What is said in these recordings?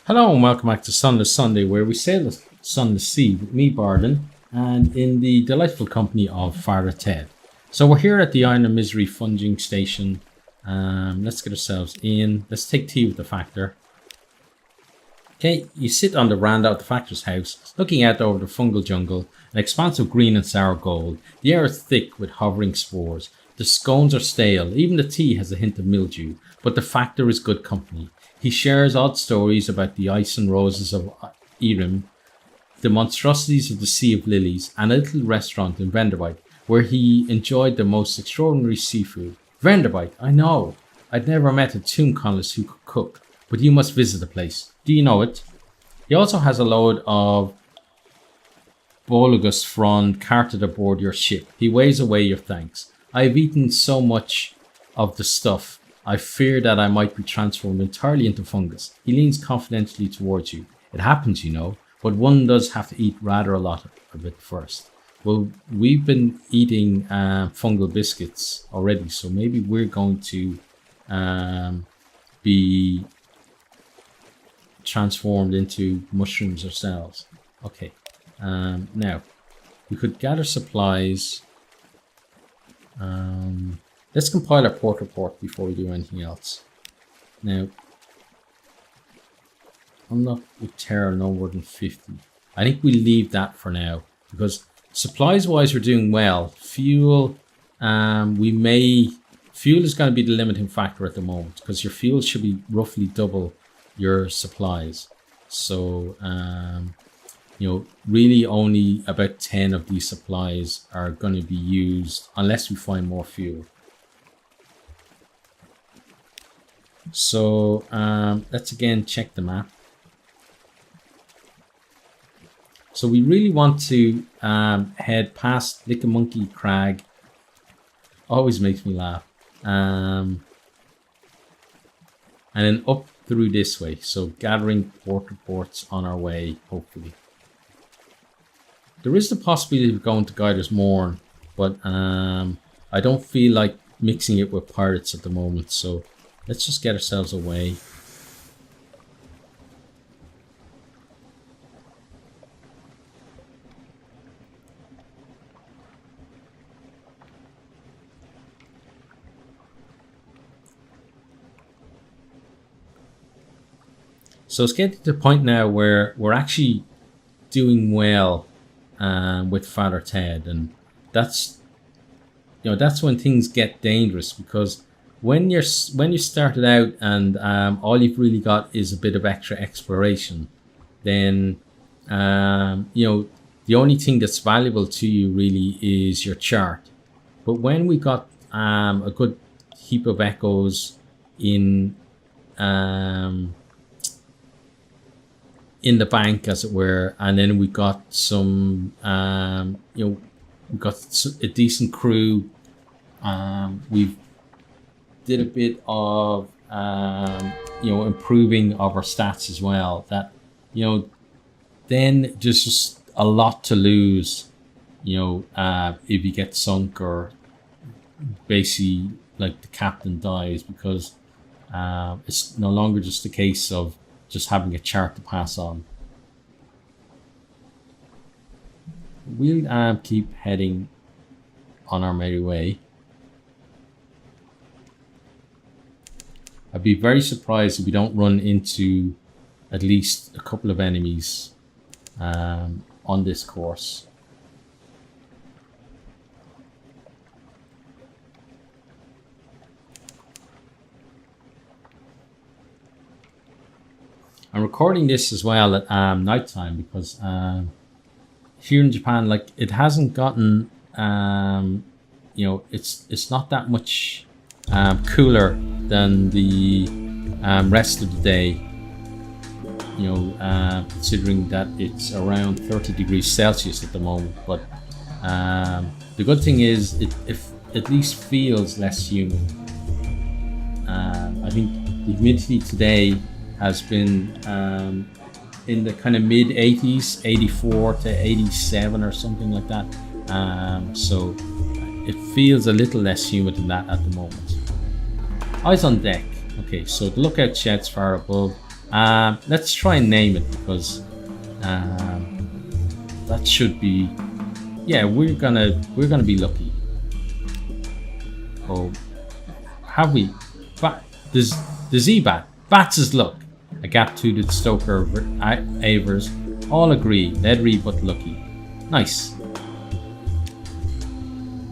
Hello and welcome back to Sunless Sunday, where we sail the Sunless Sea with me, Bardon, and in the delightful company of Father Ted. So we're here at the Island of Misery funging station. Let's get ourselves in. Let's take tea with the factor. Okay, you sit on the veranda of the factor's house, looking out over the fungal jungle, an expanse of green and sour gold. The air is thick with hovering spores. The scones are stale, even the tea has a hint of mildew, but the factor is good company. He shares odd stories about the ice and roses of Erim, the monstrosities of the Sea of Lilies, and a little restaurant in Venderbite where he enjoyed the most extraordinary seafood. Venderbite, I know. I'd never met a tomb colonist who could cook, but you must visit the place. Do you know it? He also has a load of Bolagus frond carted aboard your ship. He weighs away your thanks. I have eaten so much of the stuff, I fear that I might be transformed entirely into fungus. He leans confidentially towards you. It happens, you know, but one does have to eat rather a lot of it first. Well, we've been eating fungal biscuits already, so maybe we're going to be transformed into mushrooms ourselves. Okay, now we could gather supplies. Let's compile our port report before we do anything else. Now, I'm not with terror no more than 50. I think we leave that for now because supplies wise we're doing well. Fuel, fuel is going to be the limiting factor at the moment because your fuel should be roughly double your supplies. So, you know, really only about 10 of these supplies are going to be used unless we find more fuel. So let's again check the map. So we really want to head past Lickamonkey Crag. Always makes me laugh. And then up through this way. So gathering port reports on our way, hopefully. There is the possibility of going to Guider's Morn, but I don't feel like mixing it with pirates at the moment. So let's just get ourselves away. So it's getting to the point now where we're actually doing well with Father Ted, and that's, you know, that's when things get dangerous, because when you started out and all you've really got is a bit of extra exploration, then you know, the only thing that's valuable to you really is your chart. But when we got a good heap of echoes in the bank, as it were, and then we got some you know, we got a decent crew. We've did a bit of you know, improving of our stats as well, that, you know, then there's just a lot to lose, you know, if you get sunk or basically like the captain dies, because it's no longer just a case of just having a chart to pass on. We'll keep heading on our merry way. I'd be very surprised if we don't run into at least a couple of enemies on this course. I'm recording this as well at nighttime because here in Japan, like, it hasn't gotten you know, it's not that much cooler than the rest of the day, you know, considering that it's around 30 degrees Celsius at the moment. But the good thing is it at least feels less humid. I think the humidity today has been in the kind of mid 80s, 84 to 87 or something like that. So it feels a little less humid than that at the moment. Eyes on deck. Okay, so the lookout shed's far above. Let's try and name it because that should be. Yeah, we're gonna be lucky. Oh, have we? There's the Z-Bat. Bats' luck. A gap toothed Stoker Avers. All agree. Leathery but lucky. Nice.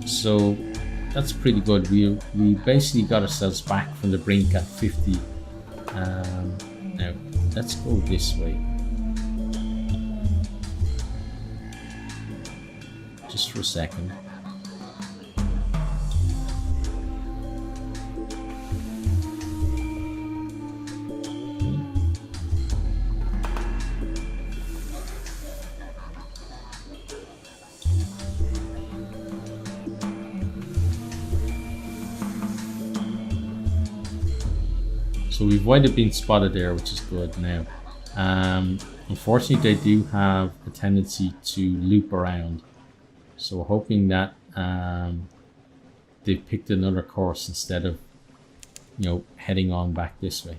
So that's pretty good. We basically got ourselves back from the brink at 50. Now let's go this way. Just for a second. So we've avoided being spotted there, which is good now. Unfortunately, they do have a tendency to loop around. So we're hoping that they've picked another course instead of, heading on back this way.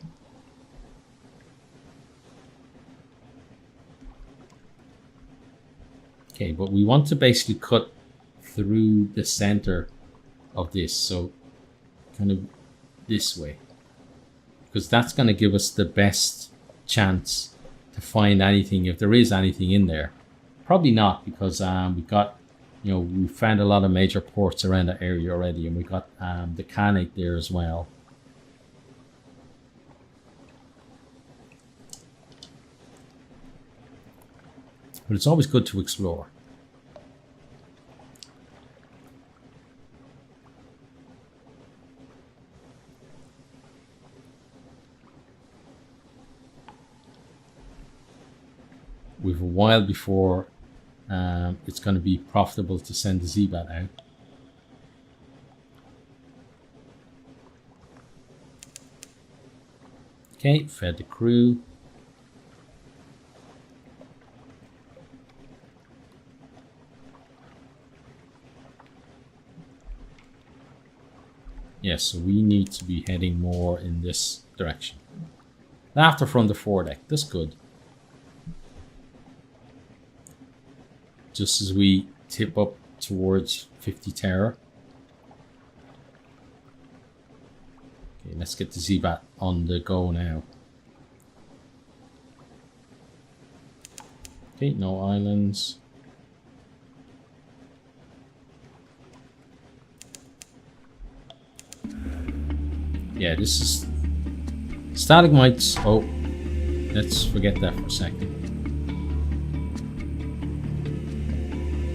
Okay, but we want to basically cut through the center of this, so kind of this way. Because that's going to give us the best chance to find anything, if there is anything in there. Probably not, because we got, we found a lot of major ports around that area already, and we got the Canate there as well. But it's always good to explore. We've a while before it's going to be profitable to send the Z-Bat out. Okay, fed the crew. Yes, so we need to be heading more in this direction. After from the foredeck, that's good. Just as we tip up towards 50 Terror. Okay, let's get the Z-Bat on the go now. Okay, no islands. Yeah, this is stalagmites. Oh, let's forget that for a second.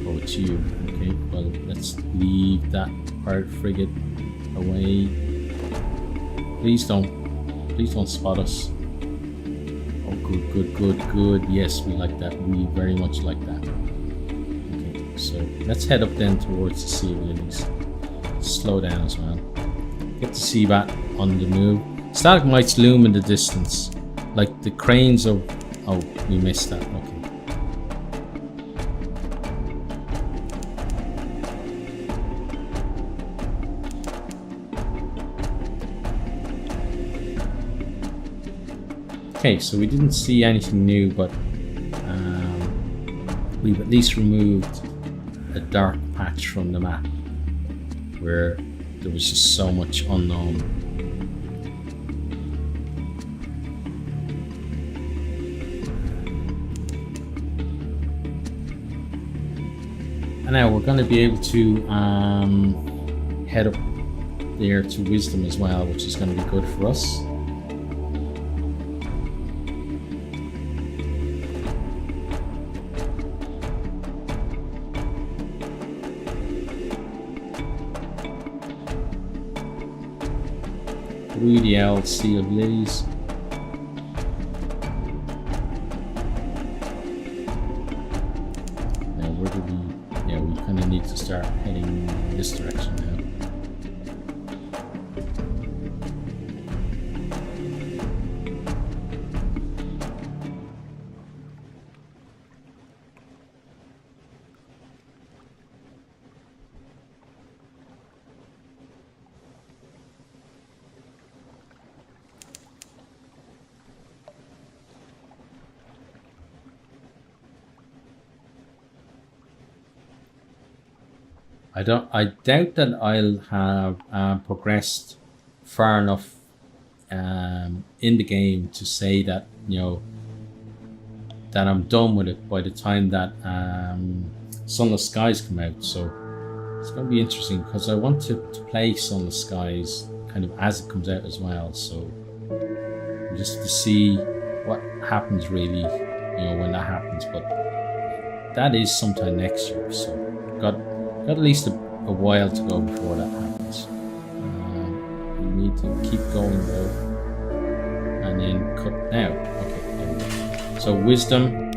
Oh, it's you. Okay, well, let's leave that pirate frigate away. Please don't spot us. Oh, good. Yes, we like that. We very much like that. Okay, so let's head up then towards the Sea of Lilies. Slow down as well. Get the Z-Bat on the move. Stalagmites loom in the distance, like the cranes of... Oh, we missed that. Okay. Okay, so we didn't see anything new, but we've at least removed a dark patch from the map where there was just so much unknown. And now we're going to be able to head up there to Wisdom as well, which is going to be good for us. Through the old Sea of Lilies. Now where do we... Yeah, we kind of need to start heading in this direction now. I doubt that I'll have progressed far enough in the game to say that, you know, that I'm done with it by the time that Sunless Skies come out. So it's going to be interesting because I want to play Sunless Skies kind of as it comes out as well. So just to see what happens really, you know, when that happens. But that is sometime next year. So got at least a while to go before that happens. We need to keep going though, and then cut now. Okay, there we go. So wisdom,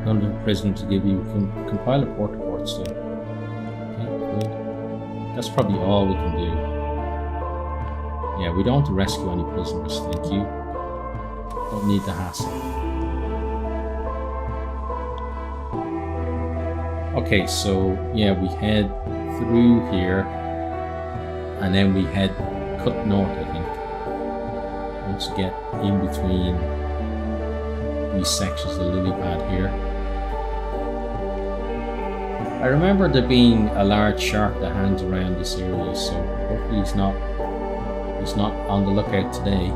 under the prison to give you compile a port report still. Okay, good. That's probably all we can do. Yeah, we don't want to rescue any prisoners, thank you. Don't need the hassle. Okay, so yeah, we head through here and then we head cut north, I think. Once you get in between these sections of the lily pad here. I remember there being a large shark that hangs around this area, so hopefully he's not on the lookout today.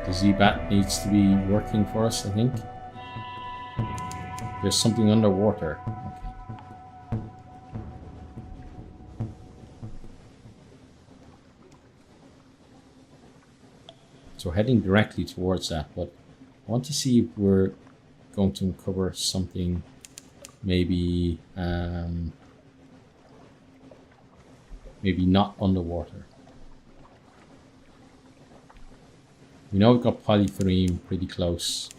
The Z-Bat needs to be working for us, I think. There's something underwater. Okay. So we're heading directly towards that, but I want to see if we're going to uncover something maybe maybe not underwater. We know we've got polythereme pretty close.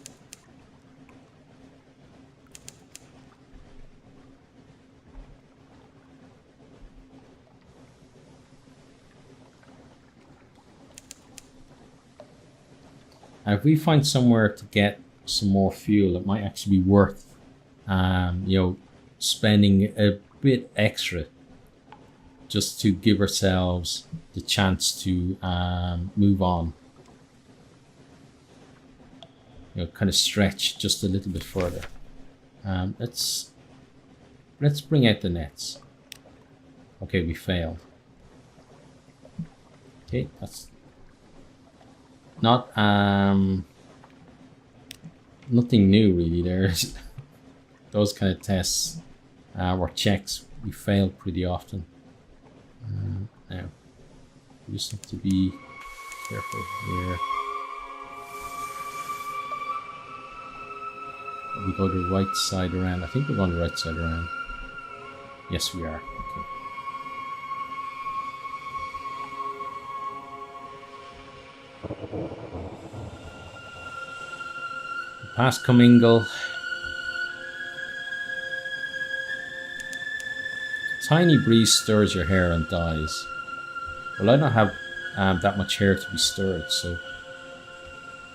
And if we find somewhere to get some more fuel, it might actually be worth you know, spending a bit extra just to give ourselves the chance to move on. You know, kind of stretch just a little bit further. Let's bring out the nets. Okay, we failed. Okay, that's not nothing new really. There's those kind of tests or checks we fail pretty often. Now we just have to be careful here. We go the right side around. I think we're going the right side around. Yes, we are. Okay. Past Comingle. Tiny breeze stirs your hair and dies. Well, I don't have that much hair to be stirred, so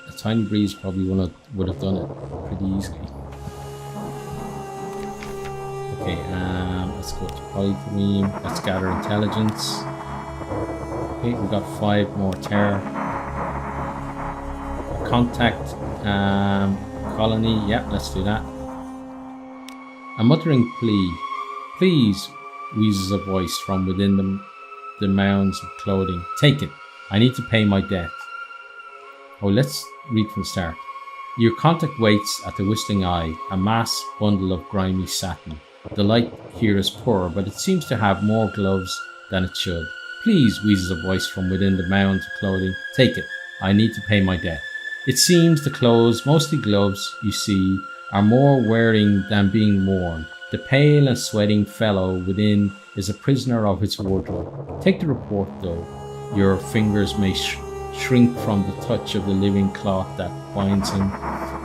a tiny breeze probably would have done it pretty easily. Okay, let's go to polythereme. Let's gather intelligence. Okay, we got 5 more terror. Contact colony. Yep, let's do that. A muttering plea. Please, wheezes a voice from within the mounds of clothing. Take it. I need to pay my debt. Oh, let's read from the start. Your contact waits at the whistling eye, a mass bundle of grimy satin. The light here is poor, but it seems to have more gloves than it should. Please, wheezes a voice from within the mounds of clothing. Take it. I need to pay my debt. It seems the clothes, mostly gloves, you see, are more wearing than being worn. The pale and sweating fellow within is a prisoner of his wardrobe. Take the report, though. Your fingers may shrink from the touch of the living cloth that binds him.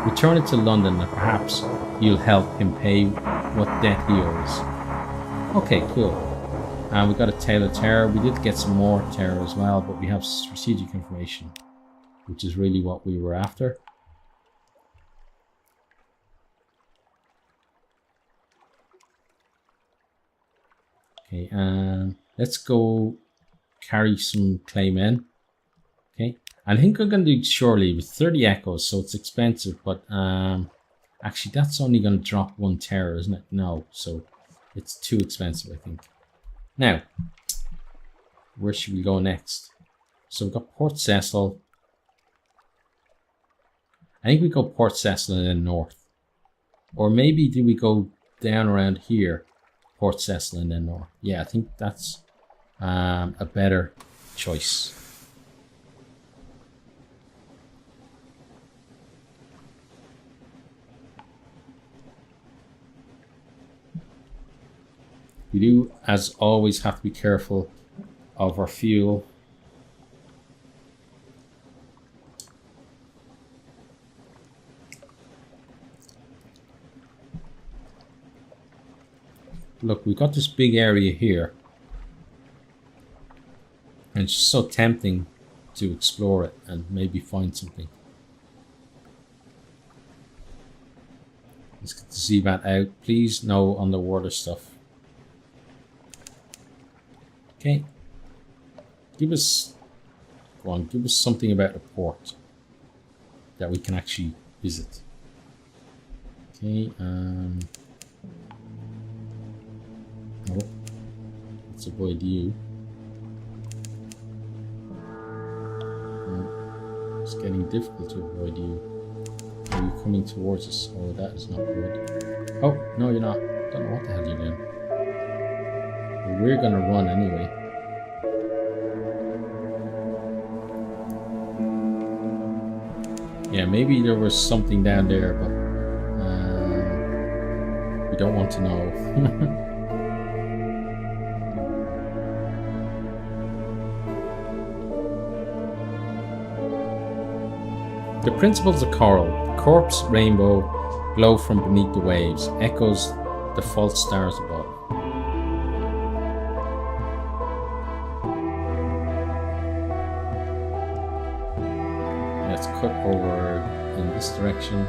Return it to London and perhaps you'll help him pay what debt he owes. Okay, cool. And we got a tale of terror. We did get some more terror as well, but we have strategic information, which is really what we were after. Okay, let's go carry some clay men. Okay, I think I'm going to do Surely with 30 echoes, so it's expensive, but actually that's only going to drop 1 terror, isn't it? No, so it's too expensive, I think. Now, where should we go next? So we've got Port Cecil. I think we go Port Cecil and then north. Or maybe do we go down around here, Port Cecil and then north? Yeah, I think that's a better choice. We do, as always, have to be careful of our fuel. Look, we've got this big area here. And it's just so tempting to explore it and maybe find something. Let's get the Seabat out. Please, no underwater stuff. Okay. Give us something about the port that we can actually visit. Okay, oh, let's avoid you. Oh, it's getting difficult to avoid you. Are you coming towards us? Oh, that is not good. Oh, no, you're not. Don't know what the hell you're doing. Well, we're gonna run anyway. Yeah, maybe there was something down there, but we don't want to know. The principles of coral. The corpse rainbow glow from beneath the waves, echoes the false stars above. Let's cut over in this direction.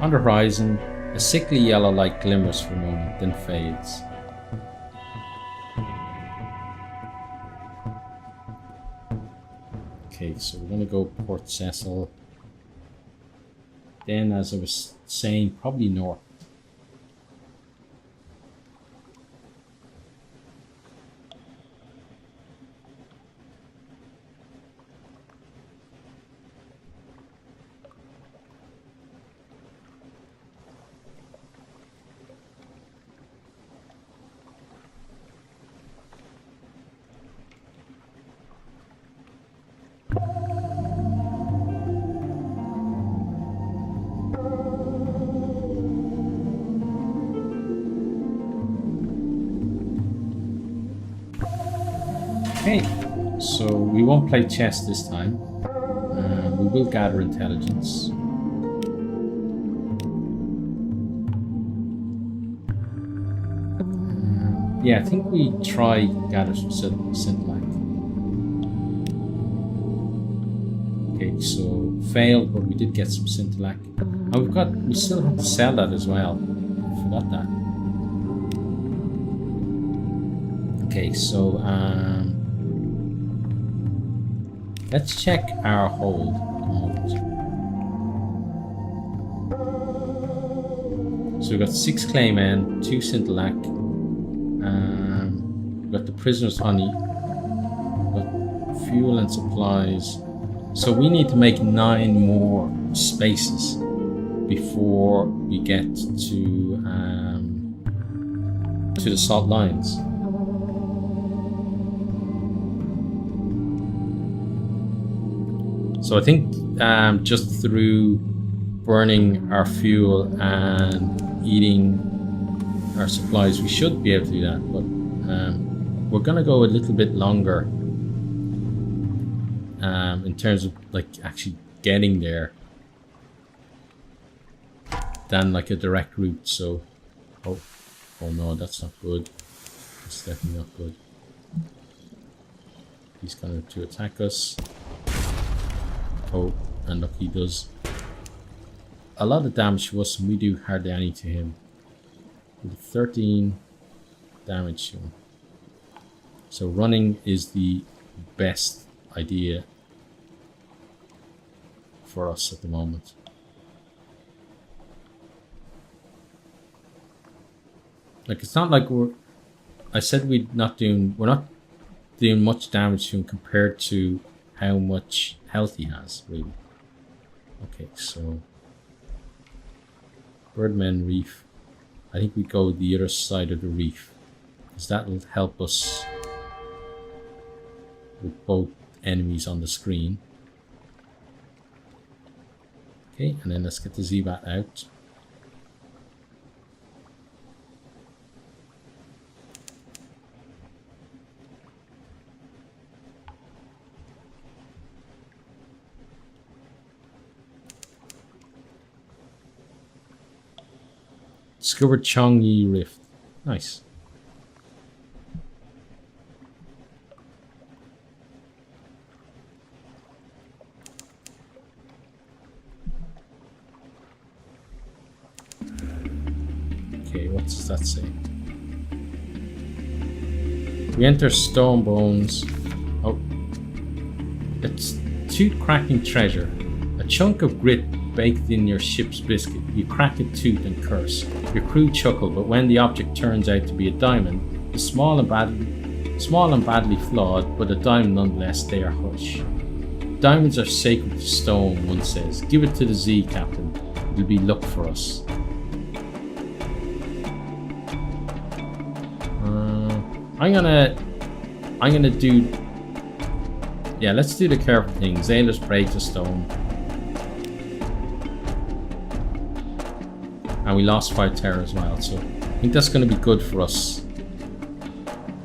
On the horizon, a sickly yellow light glimmers for a moment, then fades. Okay, so we're going to go Port Cecil. Then, as I was saying, probably north. Okay, so we won't play chess this time. We will gather intelligence. Yeah, I think we try gather some Scintillac. Okay, so failed, but we did get some Scintillac. And we still have to sell that as well. I forgot that. Okay, so let's check our hold at the moment. So we've got 6 claymen, 2 Scintillac, we've got the prisoner's honey, we've got fuel and supplies. So we need to make 9 more spaces before we get to the salt lines. So I think just through burning our fuel and eating our supplies, we should be able to do that. But we're going to go a little bit longer in terms of like actually getting there than like a direct route. So Oh, oh no, that's not good. That's definitely not good. He's going to attack us. Oh, and look, he does a lot of damage to us, and we do hardly any to him. We do 13 damage to him. So running is the best idea for us at the moment. Like, it's not like I said we're not doing much damage to him compared to how much health he has, really. Okay, so Birdman Reef. I think we go the other side of the reef, because that'll help us with both enemies on the screen. Okay, and then let's get the Z-Bat out. Discovered Changyi Rift. Nice. Okay, what does that say? We enter Stone Bones. Oh. It's tooth cracking treasure. A chunk of grit baked in your ship's biscuit. You crack a tooth and curse. Your crew chuckle, but when the object turns out to be a diamond, it's small and badly flawed, but a diamond nonetheless, they are hush. Diamonds are sacred to stone, one says. Give it to the Z, Captain. It'll be luck for us. I'm gonna do... Yeah, let's do the careful thing. Zailers break the stone. And we lost 5 terror as well, so I think that's going to be good for us,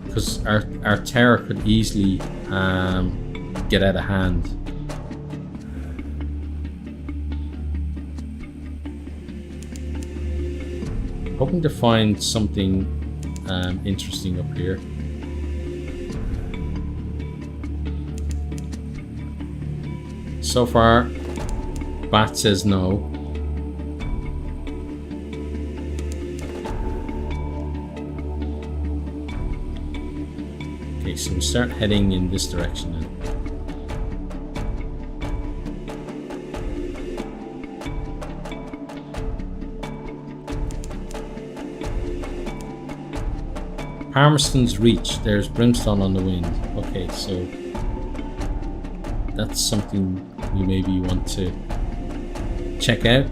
because our terror could easily get out of hand. Hoping to find something interesting up here. So far, Bat says no. So we start heading in this direction then. Palmerston's Reach. There's brimstone on the wind. Okay, so that's something we maybe want to check out.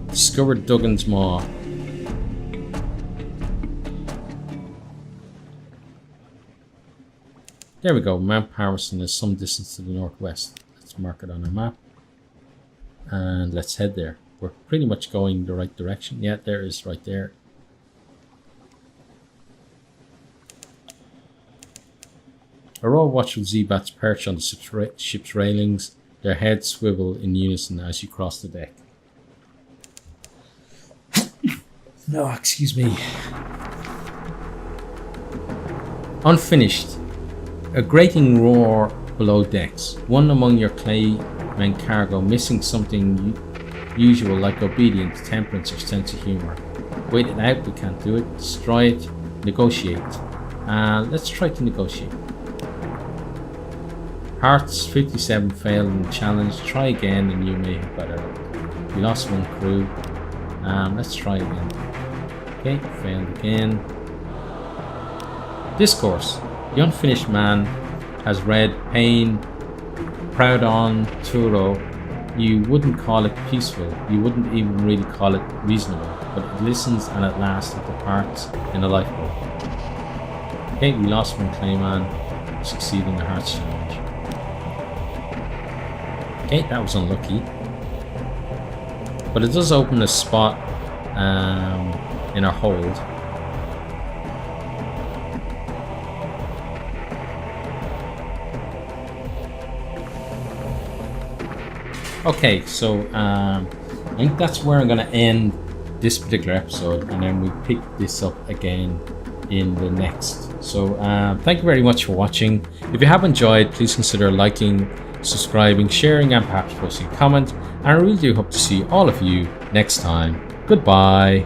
Discovered Duggan's Maw. There we go. Mount Palmerston is some distance to the northwest. Let's mark it on our map. And let's head there. We're pretty much going the right direction. Yeah, there it is right there. A row of watchful Z-Bats perch on the ship's railings. Their heads swivel in unison as you cross the deck. No, excuse me. Unfinished. A grating roar below decks. One among your clayman cargo missing something usual like obedience, temperance, or sense of humour. Wait it out, we can't do it. Destroy it. Negotiate. Let's try to negotiate. Hearts 57 failed in the challenge. Try again and you may have better luck. We lost 1 crew. Let's try again. Okay, failed again. Discourse. The unfinished man has read Pain, Bardon, Turo. You wouldn't call it peaceful. You wouldn't even really call it reasonable. But it listens and at last it departs in a lifeboat. Okay, we lost 1 clayman. Succeed in the Hearts challenge. Okay, that was unlucky. But it does open a spot in our hold. Okay, so I think that's where I'm going to end this particular episode, and then we pick this up again in the next. So thank you very much for watching. If you have enjoyed, please consider liking, subscribing, sharing, and perhaps posting a comment. And I really do hope to see all of you next time. Goodbye.